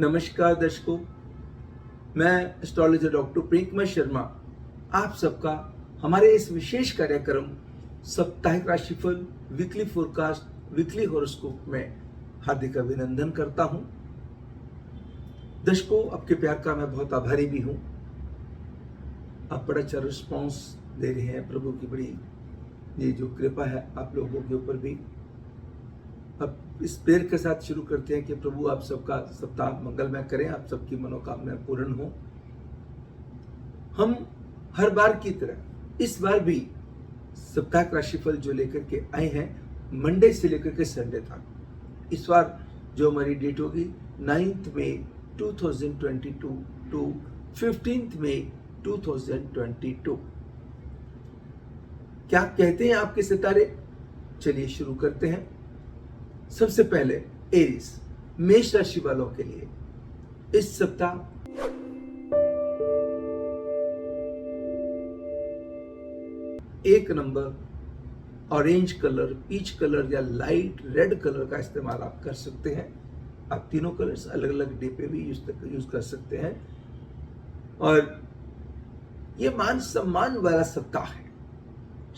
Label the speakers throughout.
Speaker 1: नमस्कार दर्शकों, मैं एस्ट्रोलॉजर डॉक्टर प्रियंका शर्मा आप सबका हमारे इस विशेष कार्यक्रम साप्ताहिक राशिफल वीकली फोरकास्ट वीकली हॉरोस्कोप में हार्दिक अभिनंदन करता हूं। दर्शकों, आपके प्यार का मैं बहुत आभारी भी हूं। आप बड़ा अच्छा रिस्पॉन्स दे रहे हैं। प्रभु की बड़ी ये जो कृपा है आप लोगों के ऊपर भी। अब इस प्रेयर के साथ शुरू करते हैं कि प्रभु आप सबका सप्ताह मंगलमय करें, आप सबकी मनोकामनाएं पूर्ण हो। हम हर बार की तरह इस बार भी साप्ताहिक राशिफल जो लेकर के आए हैं मंडे से लेकर के संडे तक। इस बार जो हमारी डेट होगी 9 मई 2022 टू 15 मई 2022। क्या कहते हैं आपके सितारे? चलिए शुरू करते हैं। सबसे पहले एरीज मेष राशि वालों के लिए इस सप्ताह एक number orange colour, peach colour या लाइट रेड कलर का इस्तेमाल आप कर सकते हैं। आप तीनों कलर्स अलग अलग डे पे भी यूज कर सकते हैं। और ये मान सम्मान वाला सप्ताह है,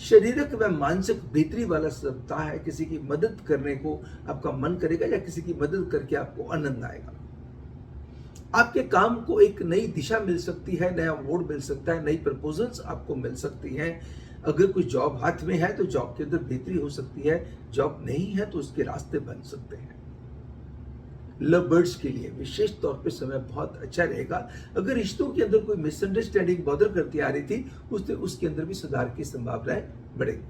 Speaker 1: शारीरिक व मानसिक बेहतरी वाला सप्ताह है। किसी की मदद करने को आपका मन करेगा या किसी की मदद करके आपको आनंद आएगा। आपके काम को एक नई दिशा मिल सकती है, नया मोड़ मिल सकता है, नई प्रपोजल्स आपको मिल सकती हैं। अगर कोई जॉब हाथ में है तो जॉब के अंदर बेहतरी हो सकती है, जॉब नहीं है तो उसके रास्ते बन सकते हैं। लव बर्ड्स के लिए विशेष तौर पे समय बहुत अच्छा रहेगा। अगर रिश्तों के अंदर कोई मिसअंडरस्टैंडिंग बॉदर करती आ रही थी उसके अंदर भी सुधार की संभावनाएं बढ़ेगी।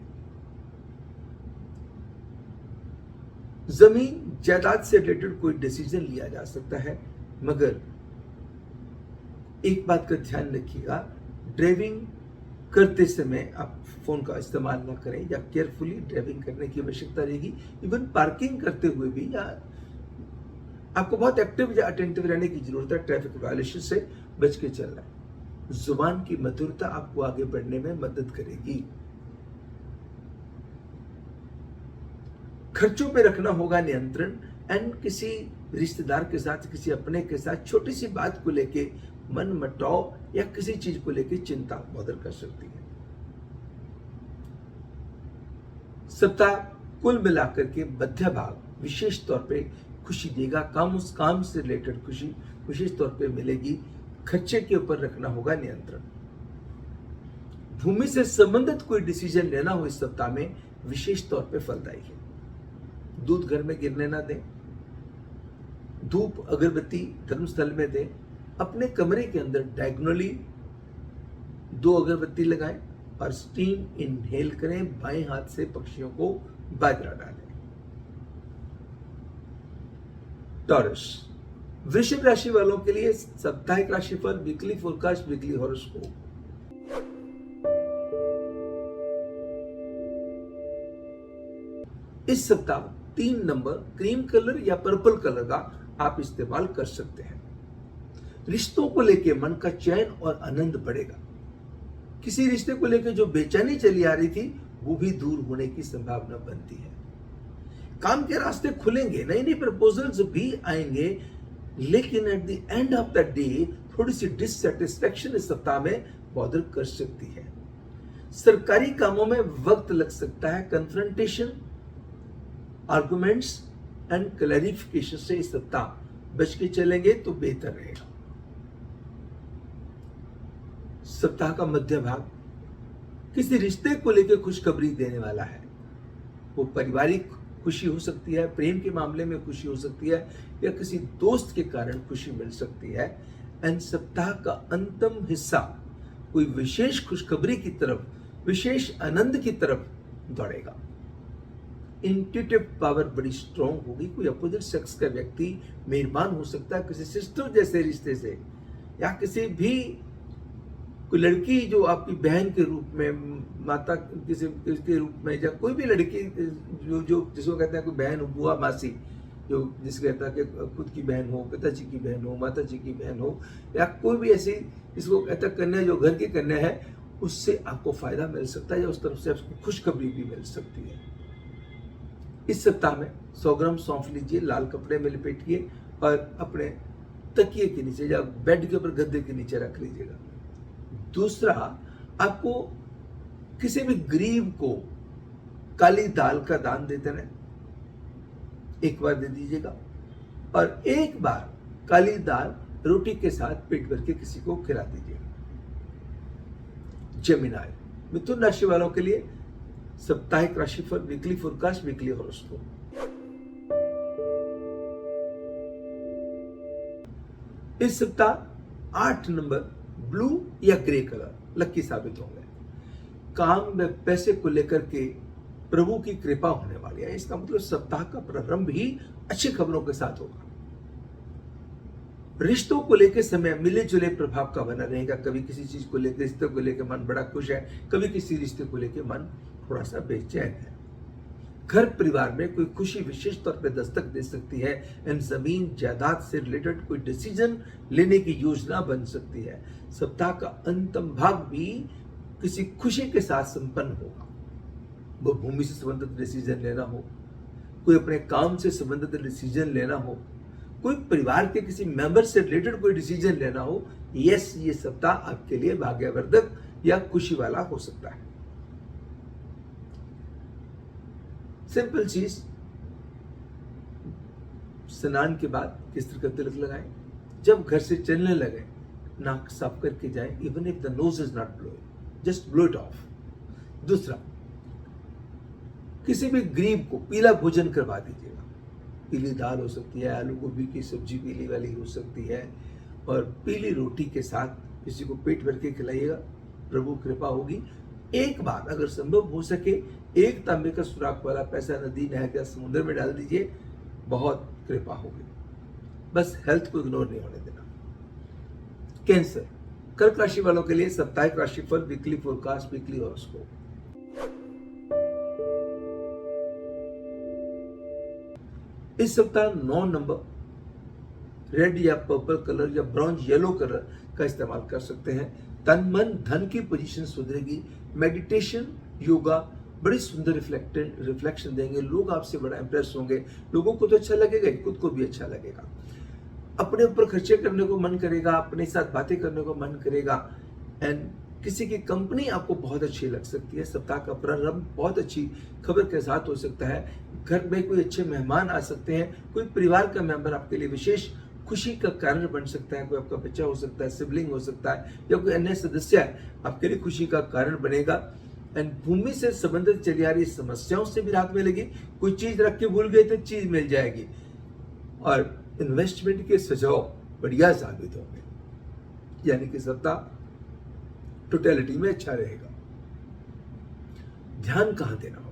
Speaker 1: जमीन जायदाद से रिलेटेड कोई डिसीजन लिया जा सकता है, मगर एक बात का ध्यान रखिएगा, ड्राइविंग करते समय आप फोन का इस्तेमाल ना करें या केयरफुली ड्राइविंग करने की आवश्यकता रहेगी। इवन पार्किंग करते हुए भी या आपको बहुत एक्टिव या अटेंटिव रहने की जरूरत है। ट्रैफिक वायलेशन से बच के चलना है। जुबान की मधुरता आपको आगे बढ़ने में मदद करेगी। खर्चों पे रखना होगा नियंत्रण। एंड किसी रिश्तेदार के साथ, किसी अपने के साथ छोटी सी बात को लेके मन मटाव या किसी चीज को लेके चिंता बॉदर कर सकती है। सप्ताह कुल मिलाकर के मध्य भाग विशेष तौर पे खुशी देगा। उस काम से रिलेटेड खुशी विशेष तौर पे मिलेगी। खर्चे के ऊपर रखना होगा नियंत्रण। भूमि से संबंधित कोई डिसीजन लेना हो इस सप्ताह में विशेष तौर पे फलदायी है। दूध घर में गिरने ना दें। धूप अगरबत्ती धर्मस्थल में दें। अपने कमरे के अंदर डायगोनली 2 अगरबत्ती लगाएं और स्टीम इनहेल करें। बाएं हाथ से पक्षियों को बाजरा डालें। टॉरस वृषभ राशि वालों के लिए साप्ताहिक राशिफल वीकली फोरकास्ट वीकली हॉरोस्कोप। इस सप्ताह 3 नंबर क्रीम कलर या पर्पल कलर का आप इस्तेमाल कर सकते हैं। रिश्तों को लेकर मन का चैन और आनंद बढ़ेगा। किसी रिश्ते को लेकर जो बेचैनी चली आ रही थी वो भी दूर होने की संभावना बनती है। काम के रास्ते खुलेंगे, नई नई प्रपोजल्स भी आएंगे, लेकिन at the end of the day थोड़ी सी डिससेटिस्फैक्शन इस सप्ताह में बॉदर कर सकती है। सरकारी कामों में वक्त लग सकता है। कन्फ्रंटेशन, आर्गुमेंट्स एंड क्लैरिफिकेशन से इस सप्ताह बच के चलेंगे तो बेहतर रहेगा। सप्ताह का मध्य भाग किसी रिश्ते को लेकर खुशखबरी देने वाला है। वो पारिवारिक खुशी हो सकती है, प्रेम के मामले में खुशी हो सकती है, या किसी दोस्त के कारण खुशी मिल सकती है। एंड सप्ताह का अंतिम हिस्सा कोई विशेष खुशखबरी की तरफ, विशेष आनंद की तरफ दौड़ेगा। इंट्यूटिव पावर बड़ी स्ट्रॉन्ग होगी। कोई अपोजिट सेक्स का व्यक्ति मेहरबान हो सकता है किसी सिस्टर जैसे रिश्ते से, या किसी भी कोई लड़की जो आपकी बहन के रूप में, माता किसी के रूप में, या कोई भी लड़की जो जिसको कहते हैं कोई बहन हो, बुआ मासी, जो जिसको कहता है कि खुद की बहन हो, पिताजी की बहन हो, माता जी की बहन हो, या कोई भी ऐसी जिसको कहता है कन्या, जो घर की कन्या है, उससे आपको फायदा मिल सकता है या उस तरफ से आपको खुशखबरी भी मिल सकती है। इस सप्ताह में 100 ग्राम सौंफ लीजिए, लाल कपड़े में लपेटिए और अपने तकिए के नीचे या बेड के ऊपर गद्दे के नीचे रख लीजिएगा। दूसरा, आपको किसी भी गरीब को काली दाल का दान दे देना है, एक बार दे दीजिएगा, और एक बार काली दाल रोटी के साथ पेट भर के किसी को खिला दीजिएगा। जेमिनाई, मिथुन राशि वालों के लिए साप्ताहिक राशिफल, वीकली फोरकास्ट, वीकली हॉरोस्कोप। इस सप्ताह 8 नंबर ब्लू या ग्रे कलर लकी साबित होंगे। काम में पैसे को लेकर के प्रभु की कृपा होने वाली है। इसका मतलब सप्ताह का प्रारंभ ही अच्छी खबरों के साथ होगा। रिश्तों को लेकर समय मिले जुले प्रभाव का बना रहेगा। कभी किसी चीज को लेकर, रिश्ते को लेकर मन बड़ा खुश है, कभी किसी रिश्ते को लेकर मन थोड़ा सा बेचैन है। घर परिवार में कोई खुशी विशेष तौर पर दस्तक दे सकती है एंड जमीन जायदाद से रिलेटेड कोई डिसीजन लेने की योजना बन सकती है। सप्ताह का अंतिम भाग भी किसी खुशी के साथ संपन्न होगा। वो भूमि से संबंधित डिसीजन लेना हो, कोई अपने काम से संबंधित डिसीजन लेना हो, कोई परिवार के किसी मेंबर से रिलेटेड कोई डिसीजन लेना हो, यस, ये सप्ताह आपके लिए भाग्यवर्धक या खुशी वाला हो सकता है। सिंपल चीज, स्नान के बाद केसर का तिलक लगाएं। जब घर से चलने लगे नाक साफ करके जाएं, even if the nose is not blowing, just blow it of. दूसरा, किसी भी गरीब को पीला भोजन करवा दीजिएगा। पीली दाल हो सकती है, आलू गोभी की सब्जी पीली वाली हो सकती है, और पीली रोटी के साथ किसी को पेट भर के खिलाइएगा, प्रभु कृपा होगी। एक बार अगर संभव हो सके, एक तांबे का सुराख वाला पैसा नदी, नहर या समुद्र में डाल दीजिए, बहुत कृपा होगी। बस हेल्थ को इग्नोर नहीं होने देना। कैंसर, कर्क राशि वालों के लिए साप्ताहिक राशिफल, वीकली फोरकास्ट, वीकली हॉरोस्कोप। इस सप्ताह 9 नंबर रेड या पर्पल कलर या ब्रॉन्ज येलो कलर का इस्तेमाल कर सकते हैं। तन मन धन की पोजीशन सुधरेगी। मेडिटेशन, योगा बड़ी सुंदर रिफ्लेक्शन देंगे। लोग आपसे बड़ा इंप्रेस होंगे। लोगों को तो अच्छा लगेगा, खुद को भी अच्छा लगेगा। अपने ऊपर खर्चे करने को मन करेगा, अपने साथ बातें करने को मन करेगा, एंड किसी की कंपनी आपको बहुत अच्छी लग सकती है। सप्ताह का प्रारंभ बहुत अच्छी खबर के साथ हो सकता है। घर में कोई अच्छे मेहमान आ सकते हैं। कोई परिवार का मेंबर आपके लिए विशेष खुशी का कारण बन सकता है। कोई आपका बच्चा हो सकता है, सिबलिंग हो सकता है, या कोई अन्य सदस्य आपके लिए खुशी का कारण बनेगा। एंड भूमि से संबंधित चली आ रही समस्याओं से भी राहत मिलेगी। कोई चीज रख के भूल गए तो चीज मिल जाएगी, और इन्वेस्टमेंट के सुझाव बढ़िया साबित होंगे। यानी कि सप्ताह टोटलिटी में अच्छा रहेगा। ध्यान कहां देना होगा?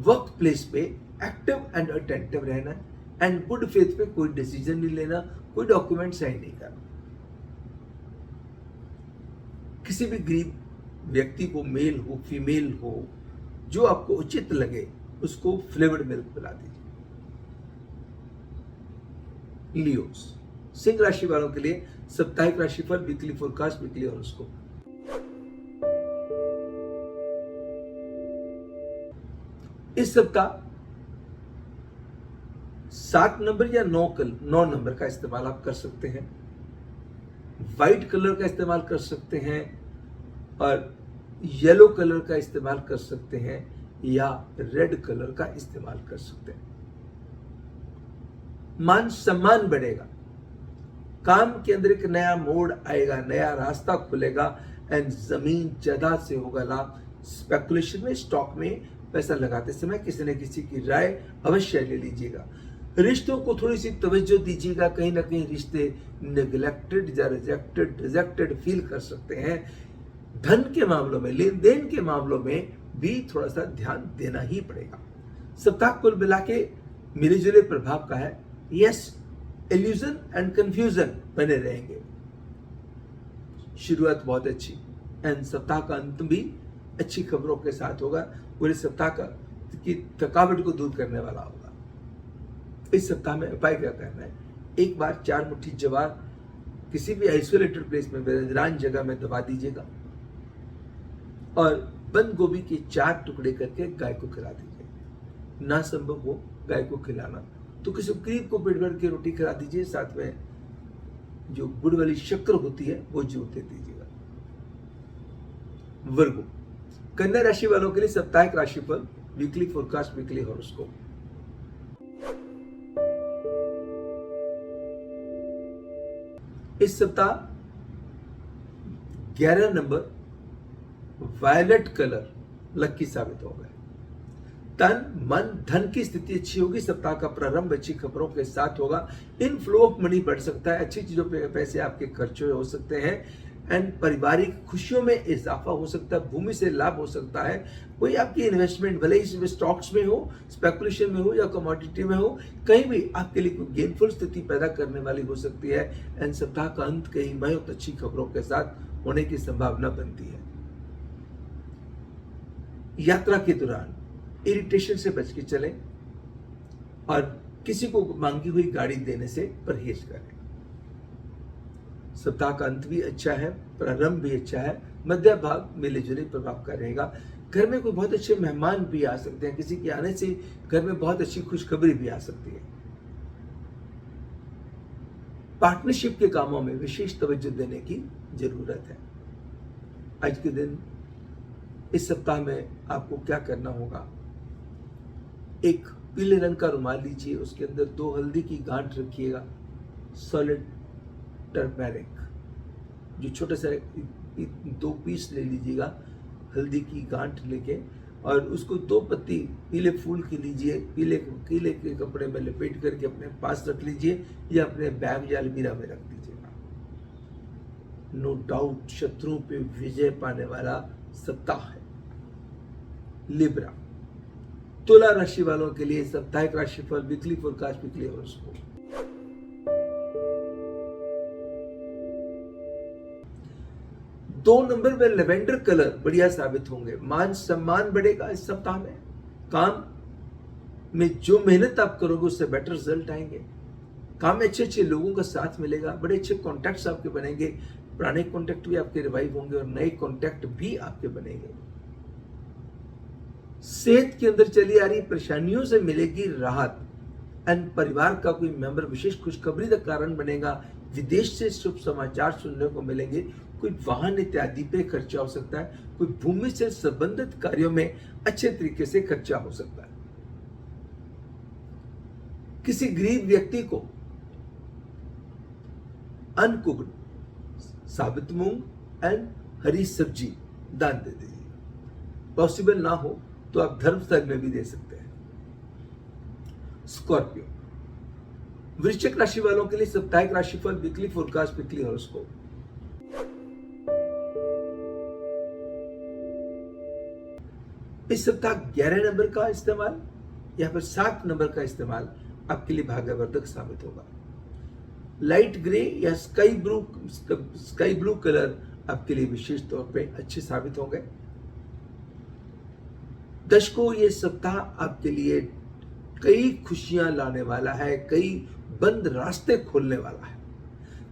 Speaker 1: वर्क प्लेस पे एक्टिव एंड अटेंटिव रहना, एंड गुड फेथ पे कोई डिसीजन नहीं लेना, कोई डॉक्यूमेंट साइन नहीं करना। किसी भी गरीब व्यक्ति को, मेल हो फीमेल हो, जो आपको उचित लगे उसको फ्लेवर्ड मिल्क पिला दीजिए। लियोस, सिंह राशि वालों के लिए साप्ताहिक राशिफल, वीकली फोरकास्ट, वीकली हॉरोस्कोप। इस सप्ताह 7 नंबर या 9 नंबर का इस्तेमाल आप कर सकते हैं। व्हाइट कलर का इस्तेमाल कर सकते हैं, और येलो कलर का इस्तेमाल कर सकते हैं, या रेड कलर का इस्तेमाल कर सकते हैं। मान सम्मान बढ़ेगा। काम के अंदर एक नया मोड़ आएगा, नया रास्ता खुलेगा, एंड जमीन जायदाद से होगा लाभ। स्पेकुलेशन में, स्टॉक में पैसा लगाते समय किसी न किसी की राय अवश्य ले लीजिएगा। रिश्तों को थोड़ी सी तवज्जो दीजिएगा। कहीं ना कहीं रिश्ते नेग्लेक्टेड या रिजेक्टेड फील कर सकते हैं। धन के मामलों में, लेन देन के मामलों में भी थोड़ा सा ध्यान देना ही पड़ेगा। सप्ताह कुल मिला के मिले जुले प्रभाव का है। यस, इल्यूजन एंड कंफ्यूजन बने रहेंगे। शुरुआत बहुत अच्छी, एंड सप्ताह का अंत भी अच्छी खबरों के साथ होगा। पूरे सप्ताह की थकावट को दूर करने वाला होगा। इस सप्ताह में उपाय क्या करना है? एक बार 4 मुट्ठी ज्वार किसी भी आइसोलेटेड प्लेस में, विरान जगह में दबा दीजिएगा, और बंद गोभी के 4 टुकड़े करके गाय को खिला दीजिए। ना संभव हो गाय को खिलाना तो किसी गरीब को पेट भर के रोटी खिला दीजिए, साथ में जो गुड़ वाली शक्कर होती है वो जरूर दे दीजिएगा। वर्गो, कन्या राशि वालों के लिए साप्ताहिक राशिफल, वीकली फोरकास्ट, वीकली हॉरोस्कोप। इस सप्ताह 11 नंबर वायलेट कलर लकी साबित हो गए। तन मन धन की स्थिति अच्छी होगी। सप्ताह का प्रारंभ अच्छी खबरों के साथ होगा। इनफ्लो ऑफ मनी बढ़ सकता है। अच्छी चीजों पे पैसे आपके खर्च हो सकते हैं एंड पारिवारिक खुशियों में इजाफा हो सकता है। भूमि से लाभ हो सकता है। कोई आपकी इन्वेस्टमेंट भले ही स्टॉक्स में हो, स्पेकुलेशन में हो या कमोडिटी में हो, कहीं भी आपके लिए कोई गेनफुल स्थिति पैदा करने वाली हो सकती है। एंड सप्ताह का अंत कहीं बहुत अच्छी खबरों के साथ होने की संभावना बनती है। यात्रा के दौरान इरिटेशन से बच के चलें और किसी को मांगी हुई गाड़ी देने से परहेज करें। सप्ताह का अंत भी अच्छा है, प्रारंभ भी अच्छा है। मध्य भाग मिले जुले प्रभाव का रहेगा। घर में कोई बहुत अच्छे मेहमान भी आ सकते हैं। किसी के आने से घर में बहुत अच्छी खुशखबरी भी आ सकती है। पार्टनरशिप के कामों में विशेष तवज्जो देने की जरूरत है। आज के दिन, इस सप्ताह में आपको क्या करना होगा? एक पीले रंग का रुमाल लीजिए, उसके अंदर 2 हल्दी की गांठ रखिएगा। सॉलिड टर्मेरिक, जो छोटे से 2 पीस ले लीजिएगा हल्दी की गांठ लेके, और उसको 2 पत्ती पीले फूल की लीजिए। पीले केले के कपड़े में लपेट करके अपने पास रख लीजिए या अपने बैग या अलमीरा में रख दीजिएगा। नो डाउट शत्रुओं पे विजय पाने वाला सप्ताह है। लिब्रा, तुला राशि वालों के लिए साप्ताहिक राशिफल, weekly forecast, weekly horoscope. 2 number में लेवेंडर कलर बढ़िया साबित होंगे। मान सम्मान बढ़ेगा इस सप्ताह में। काम में जो मेहनत आप करोगे उससे बेटर रिजल्ट आएंगे। काम में अच्छे अच्छे लोगों का साथ मिलेगा। बड़े अच्छे कॉन्टैक्ट्स आपके बनेंगे। पुराने कॉन्टैक्ट भी आपके रिवाइव होंगे और नए कॉन्टैक्ट भी आपके बनेंगे। सेहत के अंदर चली आ रही परेशानियों से मिलेगी राहत एंड परिवार का कोई मेंबर विशेष खुशखबरी का कारण बनेगा। विदेश से शुभ समाचार सुनने को मिलेंगे। कोई वाहन इत्यादि पे खर्चा हो सकता है। कोई भूमि से संबंधित कार्यों में अच्छे तरीके से खर्चा हो सकता है। किसी गरीब व्यक्ति को अनकुक्ड साबित मूंग एंड हरी सब्जी दान दे दीजिए। पॉसिबल ना हो तो आप धर्मस्थल में भी दे सकते हैं। स्कॉर्पियो, वृश्चिक राशि वालों के लिए साप्ताहिक राशिफल, वीकली फोरकास्ट, वीकली हॉरोस्कोप। इस सप्ताह 11 नंबर का इस्तेमाल या फिर 7 नंबर का इस्तेमाल आपके लिए भाग्यवर्धक साबित होगा। लाइट ग्रे या स्काई ब्लू कलर आपके लिए विशेष तौर पे अच्छे साबित होंगे। दर्शकों, ये सप्ताह आपके लिए कई खुशियां लाने वाला है। कई बंद रास्ते खोलने वाला है।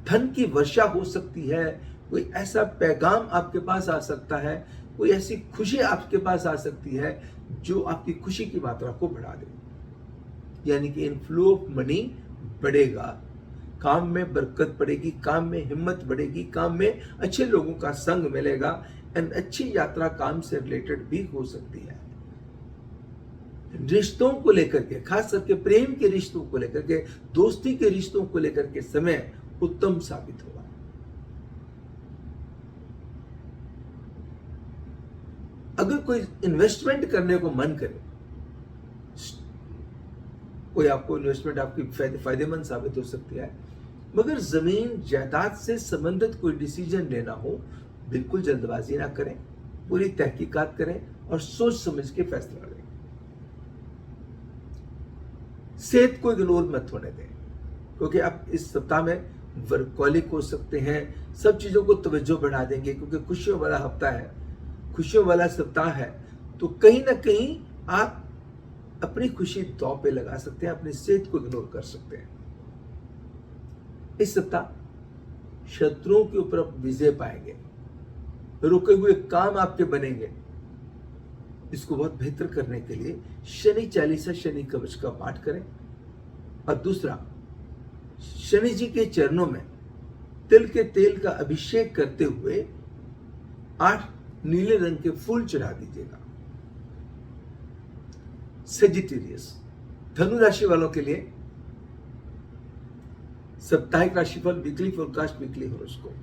Speaker 1: धन की वर्षा हो सकती है। कोई ऐसा पैगाम आपके पास आ सकता है। कोई ऐसी खुशी आपके पास आ सकती है जो आपकी खुशी की मात्रा को बढ़ा दे। यानी कि इनफ्लो ऑफ मनी बढ़ेगा। काम में बरकत बढ़ेगी। काम में हिम्मत बढ़ेगी। काम में अच्छे लोगों का संग मिलेगा एंड अच्छी यात्रा काम से रिलेटेड भी हो सकती है। रिश्तों को लेकर के, खास करके प्रेम के रिश्तों को लेकर के, दोस्ती के रिश्तों को लेकर के समय उत्तम साबित होगा। अगर कोई इन्वेस्टमेंट करने को मन करे, कोई आपको इन्वेस्टमेंट आपकी फायदेमंद साबित हो सकती है। मगर जमीन जायदाद से संबंधित कोई डिसीजन लेना हो, बिल्कुल जल्दबाजी ना करें। पूरी तहकीकात करें और सोच समझ के फैसला लें। सेहत को इग्नोर मत होने दें, क्योंकि आप इस सप्ताह में वर्कहोलिक हो सकते हैं। सब चीजों को तवज्जो बढ़ा देंगे क्योंकि खुशियों वाला हफ्ता है, खुशियों वाला सप्ताह है। तो कहीं ना कहीं आप अपनी खुशी दांव पे लगा सकते हैं। अपनी सेहत को इग्नोर कर सकते हैं। इस सप्ताह शत्रुओं के ऊपर आप विजय पाएंगे। रुके हुए काम आपके बनेंगे। इसको बहुत बेहतर करने के लिए शनि चालीसा, शनि कवच का पाठ करें। और दूसरा, शनि जी के चरणों में तिल के तेल का अभिषेक करते हुए 8 नीले रंग के फूल चढ़ा दीजिएगा। सेजिटेरियस, धनु राशि वालों के लिए साप्ताहिक राशिफल, वीकली फोरकास्ट, वीकली हॉरोस्कोप।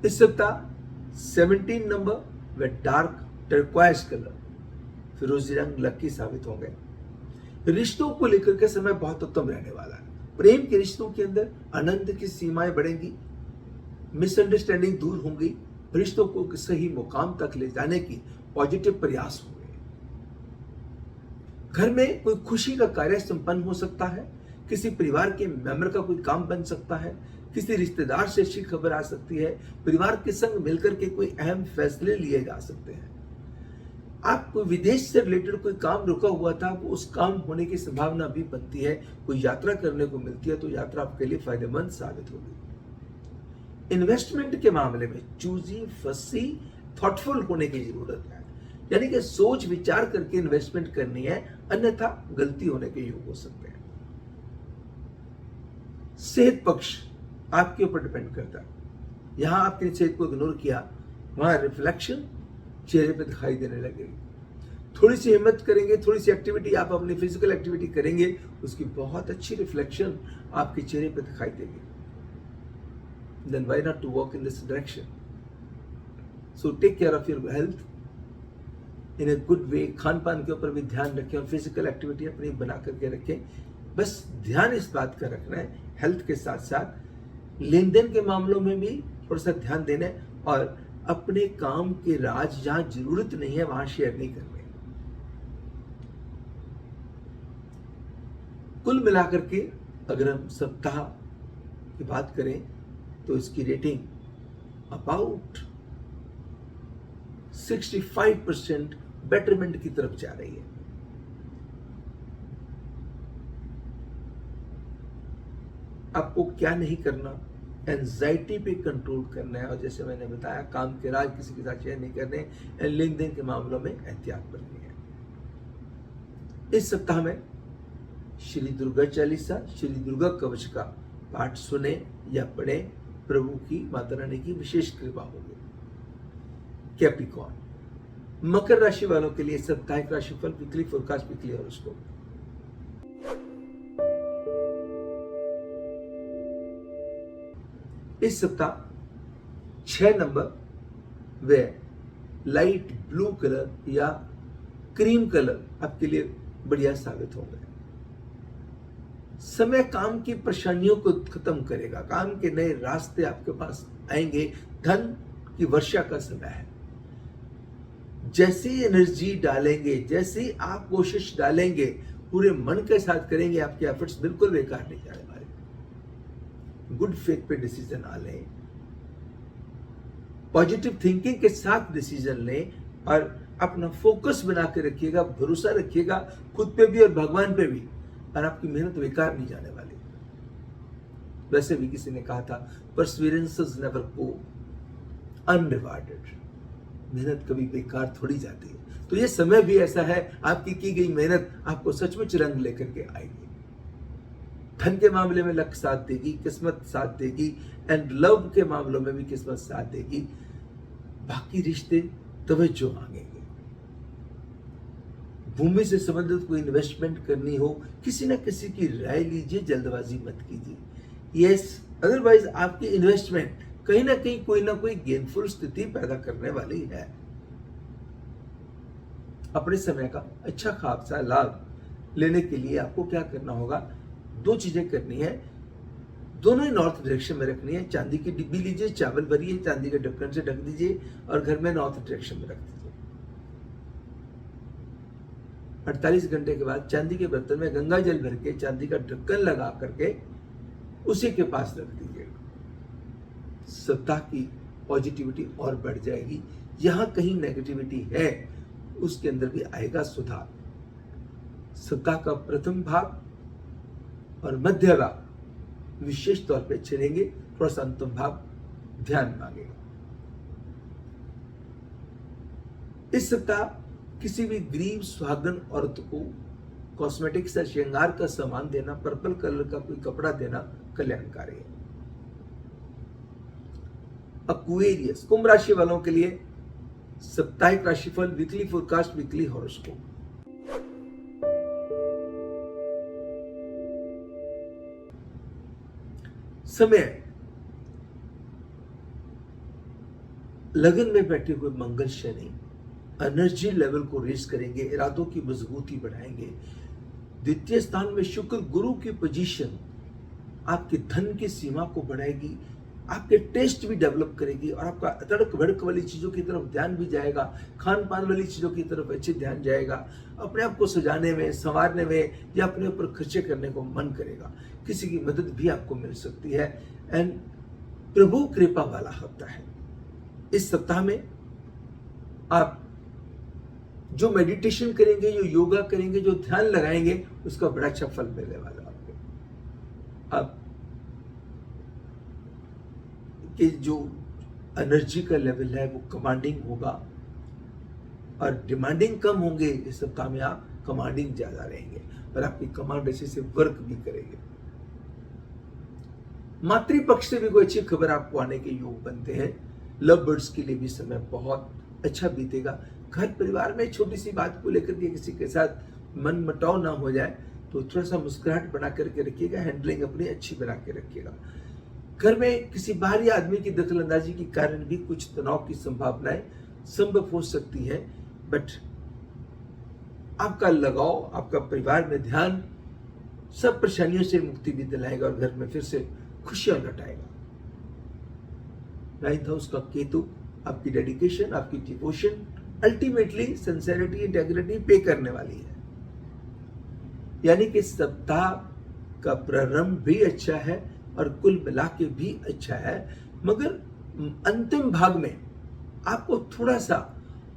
Speaker 1: इस सप्ताह 17 नंबर व डार्क टर्क्वाइज कलर, फिरोजी रंग लकी साबित होंगे। रिश्तों को लेकर के समय बहुत उत्तम रहने वाला है। प्रेम के रिश्तों के अंदर आनंद की सीमाएं बढ़ेंगी, मिसअंडरस्टैंडिंग दूर होंगी, रिश्तों को सही मुकाम तक ले जाने की पॉजिटिव प्रयास होंगे। घर में कोई खुशी का कार्य संपन्न हो सकता है, किसी परिवार के मेंबर का कोई काम बन सकता है, किसी रिश्तेदार से अच्छी खबर आ सकती है, परिवार के संग मिलकर के कोई अहम फैसले लिए जा सकते हैं। आपको विदेश से रिलेटेड कोई काम रुका हुआ था, वो उस काम होने की संभावना भी बनती है। कोई यात्रा करने को मिलती है तो यात्रा आपके लिए फायदेमंद साबित होगी। इन्वेस्टमेंट के मामले में चूजी, फसी, थॉटफुल होने की जरूरत है, यानी कि सोच विचार करके इन्वेस्टमेंट करनी है, अन्यथा गलती होने के योग हो सकते हैं। सेहत पक्ष आपके ऊपर डिपेंड करता है। यहां आपने सेहत को इग्नोर किया, वहां रिफ्लेक्शन चेहरे पे दिखाई देने लगेगी। थोड़ी सी हिम्मत करेंगे, थोड़ी सी एक्टिविटी आप अपनी फिजिकल एक्टिविटी करेंगे, उसकी बहुत अच्छी रिफ्लेक्शन आपके चेहरे पे दिखाई देगी। Then why not to walk in this direction? So take care of your health in a good way। Khan पान के ऊपर भी ध्यान रखें और फिजिकल एक्टिविटी अपनी बना करके रखें। बस ध्यान इस बात का रखना है, हेल्थ के साथ साथ लेन देन के मामलों में भी थोड़ा सा ध्यान देना है, और अपने काम के राज जहां जरूरत नहीं है वहां शेयर नहीं करने। कुल मिलाकर के अगर हम सप्ताह की बात करें तो इसकी रेटिंग अबाउट 65% बेटरमेंट की तरफ जा रही है। आपको क्या नहीं करना, एंजाइटी पे कंट्रोल करना है, और जैसे मैंने बताया काम के राज किसी के साथ शेयर नहीं करने, लेन देन के मामलों में एहतियात बरतनी है। इस सप्ताह में श्री दुर्गा चालीसा, श्री दुर्गा कवच का पाठ सुने या पढ़े, प्रभु की, माता रानी की विशेष कृपा होगी। कैप्रिकॉर्न, मकर राशि वालों के लिए साप्ताहिक राशिफल, वीकली फोरकास्ट, वीकली हॉरोस्कोप। इस सप्ताह 6 नंबर व लाइट ब्लू कलर या क्रीम कलर आपके लिए बढ़िया साबित होंगे। समय काम की परेशानियों को खत्म करेगा, काम के नए रास्ते आपके पास आएंगे, धन की वर्षा का समय है। जैसी एनर्जी डालेंगे, जैसी आप कोशिश डालेंगे, पूरे मन के साथ करेंगे, आपके एफर्ट्स बिल्कुल बेकार नहीं जाने वाले। गुड फेथ पे डिसीजन आ लें, पॉजिटिव थिंकिंग के साथ डिसीजन लें, और अपना फोकस बना के रखिएगा, भरोसा रखिएगा खुद पे भी और भगवान पे भी, और आपकी मेहनत बेकार नहीं जाने वाली। वैसे भी किसी ने कहा था, परसिवरेंस इज नेवर गो अनरिवार्डेड, मेहनत कभी बेकार थोड़ी जाती है। तो ये समय भी ऐसा है, आपकी की गई मेहनत आपको सचमुच रंग लेकर के आएगी। धन के मामले में लक साथ देगी, किस्मत साथ देगी, एंड लव के मामलों में भी किस्मत साथ देगी। बाकी रिश्ते तवज्जो मांगेंगे। भूमि से संबंधित कोई इन्वेस्टमेंट करनी हो, किसी न किसी की राय लीजिए, जल्दबाजी मत कीजिए। यस, अदरवाइज आपकी इन्वेस्टमेंट कहीं ना कहीं कोई ना कोई गेनफुल स्थिति पैदा करने वाली है। अपने समय का अच्छा खासा लाभ लेने के लिए आपको क्या करना होगा, 2 चीजें करनी है, दोनों ही नॉर्थ डायरेक्शन में रखनी है। चांदी की डिब्बी लीजिए, चावल भरिए, चांदी के ढक्कन से ढक दीजिए और घर में नॉर्थ डायरेक्शन में रख दीजिए। 48 घंटे के बाद चांदी के बर्तन में गंगा जल भर के चांदी का ढक्कन लगा करके उसी के पास रख दीजिए। सप्ताह की पॉजिटिविटी और बढ़ जाएगी। यहां कहीं नेगेटिविटी है, उसके अंदर भी आएगा सुधार। सप्ताह का प्रथम भाग और मध्य भाग विशेष तौर पे अच्छे रहेंगे, थोड़ा सा अंतिम भाग ध्यान मांगेगा। इस सप्ताह किसी भी गरीब सुहागन औरत को कॉस्मेटिक्स या श्रृंगार का सामान देना, पर्पल कलर का कोई कपड़ा देना कल्याणकारी है। एक्वेरियस, कुंभ राशि वालों के लिए साप्ताहिक राशिफल, वीकली फोरकास्ट, वीकली हॉरोस्कोप। समय, लगन में बैठे हुए मंगल शनि एनर्जी लेवल को रेज करेंगे, इरादों की मजबूती बढ़ाएंगे। द्वितीय स्थान में शुक्र गुरु की पोजीशन आपके धन की सीमा को बढ़ाएगी, आपके टेस्ट भी डेवलप करेगी और आपका तड़क भड़क वाली चीजों की तरफ ध्यान भी जाएगा, खान पान वाली चीजों की तरफ अच्छे ध्यान जाएगा। अपने आप को सजाने में, संवारने में या अपने ऊपर खर्चे करने को मन करेगा। किसी की मदद भी आपको मिल सकती है एंड प्रभु कृपा वाला हफ्ता है। इस सप्ताह में आप जो मेडिटेशन करेंगे, जो योगा करेंगे, जो ध्यान लगाएंगे, उसका बड़ा अच्छा फल मिलने वाला आपको। आप कि जो एनर्जी का लेवल है वो कमांडिंग होगा और डिमांडिंग कम होंगे। इस सप्ताह में आप कमांडिंग ज्यादा रहेंगे और आपकी कमांड अच्छे से वर्क भी करेंगे। मातृपक्ष से भी कोई अच्छी खबर आपको आने के योग बनते हैं। लव बर्ड्स के लिए भी समय बहुत अच्छा बीतेगा। घर परिवार में छोटी सी बात को लेकर के किसी के साथ मन मटाव ना हो जाए तो थोड़ा सा मुस्कुराहट बना करके रखिएगा, हैंडलिंग अपनी अच्छी बना के रखिएगा। घर में किसी बाहरी आदमी की दखलंदाजी के कारण भी कुछ तनाव की संभावनाएं संभव हो सकती है, बट आपका लगाव, आपका परिवार में ध्यान सब परेशानियों से मुक्ति भी दिलाएगा और घर में फिर से खुशियां लौटाएगा। 9th हाउस का केतु आपकी डेडिकेशन, आपकी डिवोशन, अल्टीमेटली सिंसेरिटी, इंटेग्रिटी पे करने वाली है। यानी कि सप्ताह का प्रारंभ भी अच्छा है और कुल मिला के भी अच्छा है, मगर अंतिम भाग में आपको थोड़ा सा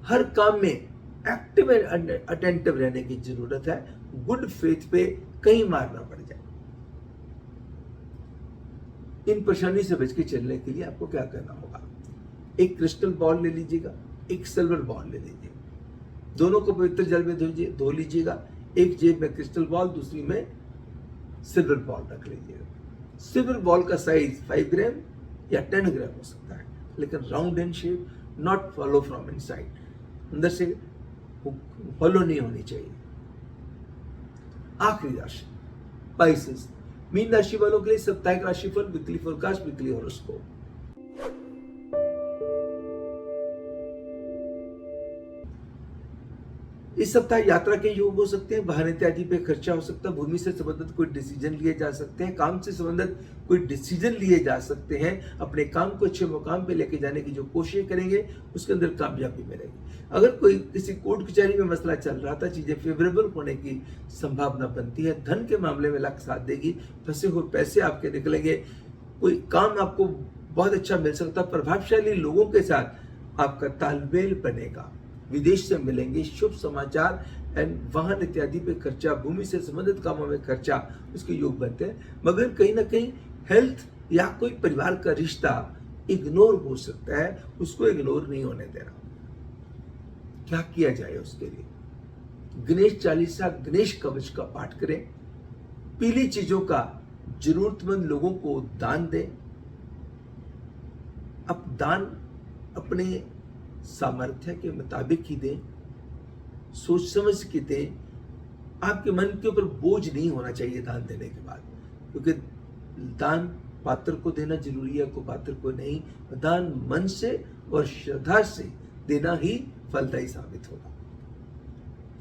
Speaker 1: हर काम में एक्टिव एंड अटेंटिव रहने की जरूरत है। गुड फेथ पे कहीं मारना पड़ जाए। इन परेशानी से बच के चलने के लिए आपको क्या करना होगा? एक क्रिस्टल बॉल ले लीजिएगा, एक सिल्वर बॉल ले लीजिएगा, दोनों को पवित्र जल में धो लीजिएगा। एक जेब में क्रिस्टल बॉल, दूसरी में सिल्वर बॉल रख लीजिएगा। सिल्वर बॉल का साइज 5 ग्राम या 10 ग्राम हो सकता है, लेकिन round in shape, not follow from inside, अंदर से फॉलो नहीं होनी चाहिए। आखिरी राशि स्पाइसेस, मीन राशि वालों के लिए साप्ताहिक राशिफल, वीकली फोरकास्ट, वीकली हॉरोस्कोप। इस सप्ताह यात्रा के योग हो सकते हैं, वाहन इत्यादि पे खर्चा हो सकता है, भूमि से संबंधित कोई डिसीजन लिए जा सकते हैं, काम से संबंधित कोई डिसीजन लिए जा सकते हैं। अपने काम को अच्छे मुकाम पे लेके जाने की जो कोशिश करेंगे उसके अंदर कामयाबी मिलेगी। अगर कोई किसी कोर्ट कचहरी में मसला चल रहा था, चीजें फेवरेबल होने की संभावना बनती है। धन के मामले में लक साथ देगी, फंसे हुए पैसे आपके निकलेंगे, कोई काम आपको बहुत अच्छा मिल सकता है। प्रभावशाली लोगों के साथ आपका तालमेल बनेगा, विदेश से मिलेंगे शुभ समाचार एंड वाहन इत्यादि पे खर्चा, भूमि से संबंधित कामों में खर्चा, उसके योग बनते हैं। मगर कहीं ना कहीं हेल्थ या कोई परिवार का रिश्ता इग्नोर हो सकता है, उसको इग्नोर नहीं होने देना। क्या किया जाए उसके लिए? गणेश चालीसा, गणेश कवच का पाठ करें, पीली चीजों का जरूरतमंद लोगों को दान दें। अब दान अपने सामर्थ्य के मुताबिक ही दें, सोच समझ के दें। आपके मन के ऊपर बोझ नहीं होना चाहिए दान देने के बाद, क्योंकि दान पात्र को देना जरूरी है, को पात्र को नहीं। दान मन से और श्रद्धा से देना ही फलदायी साबित होगा।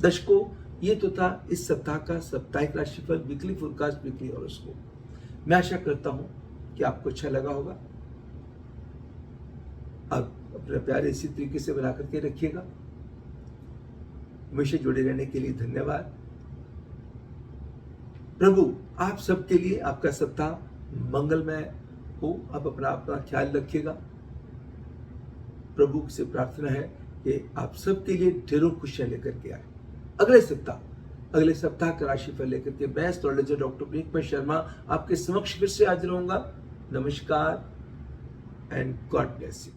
Speaker 1: दर्शकों, ये तो था इस सप्ताह का साप्ताहिक राशिफल, वीकली फोरकास्ट, वीकली हॉरोस्कोप। मैं आशा करता हूं कि आपको अच्छा लगा होगा। आप अपना प्यार इसी तरीके से बना करके रखिएगा। हमेशा जुड़े रहने के लिए धन्यवाद। प्रभु आप सबके लिए आपका सप्ताह मंगलमय हो। आप अपना ख्याल रखिएगा। प्रभु से प्रार्थना है कि आप सबके लिए ढेरों खुशियां लेकर के आए। अगले सप्ताह का राशिफल लेकर के मैं एस्ट्रोलॉजर डॉक्टर प्रियंका शर्मा आपके समक्ष फिर से हाजिर होऊंगा। नमस्कार एंड गॉड ब्लेस यू।